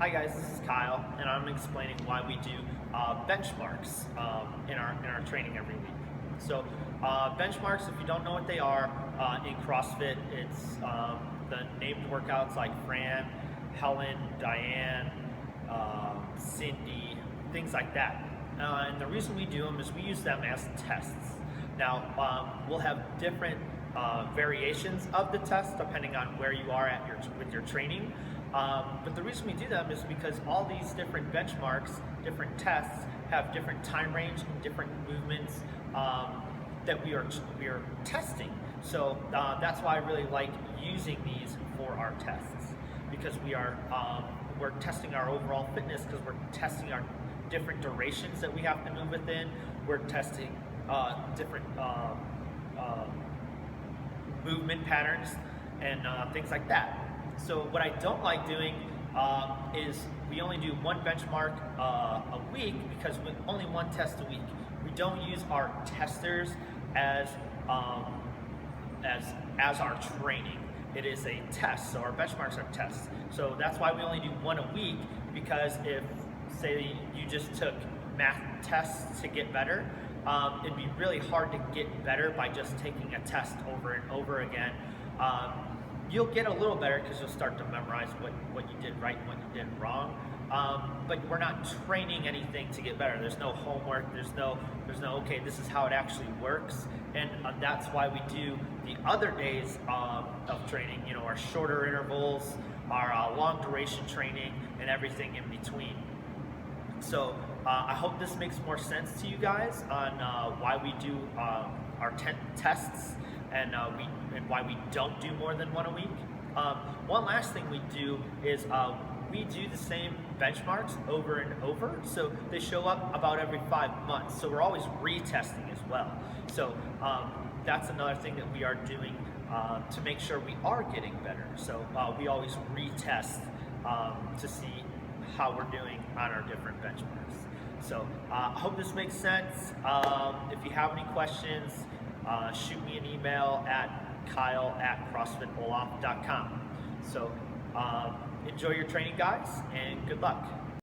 Hi guys, this is Kyle, and I'm explaining why we do benchmarks in our training every week. So benchmarks, if you don't know what they are, in CrossFit, it's the named workouts like Fran, Helen, Diane, Cindy, things like that. And the reason we do them is we use them as tests. Now, we'll have different variations of the test depending on where you are at with your training. But the reason we do them is because all these different benchmarks, different tests, have different time range and different movements that we are testing. So that's why I really like using these for our tests, because we're testing our overall fitness, because we're testing our different durations that we have to move within. We're testing different movement patterns and things like that. So what I don't like doing is we only do one benchmark a week, because with only one test a week. We don't use our testers as our training. It is a test, so our benchmarks are tests. So that's why we only do one a week, because if, say, you just took math tests to get better, it'd be really hard to get better by just taking a test over and over again. You'll get a little better because you'll start to memorize what you did right and what you did wrong. But we're not training anything to get better. There's no homework. There's no okay, this is how it actually works. And that's why we do the other days of training. You know, our shorter intervals, our long duration training, and everything in between. So I hope this makes more sense to you guys on why we do our tests and why we don't do more than one a week. One last thing we do is we do the same benchmarks over and over, so they show up about every 5 months. So we're always retesting as well. So that's another thing that we are doing to make sure we are getting better. So we always retest to see how we're doing on our different benchmarks. So I hope this makes sense. If you have any questions, shoot me an email at kyle@crossfitolaf.com. So enjoy your training, guys, and good luck.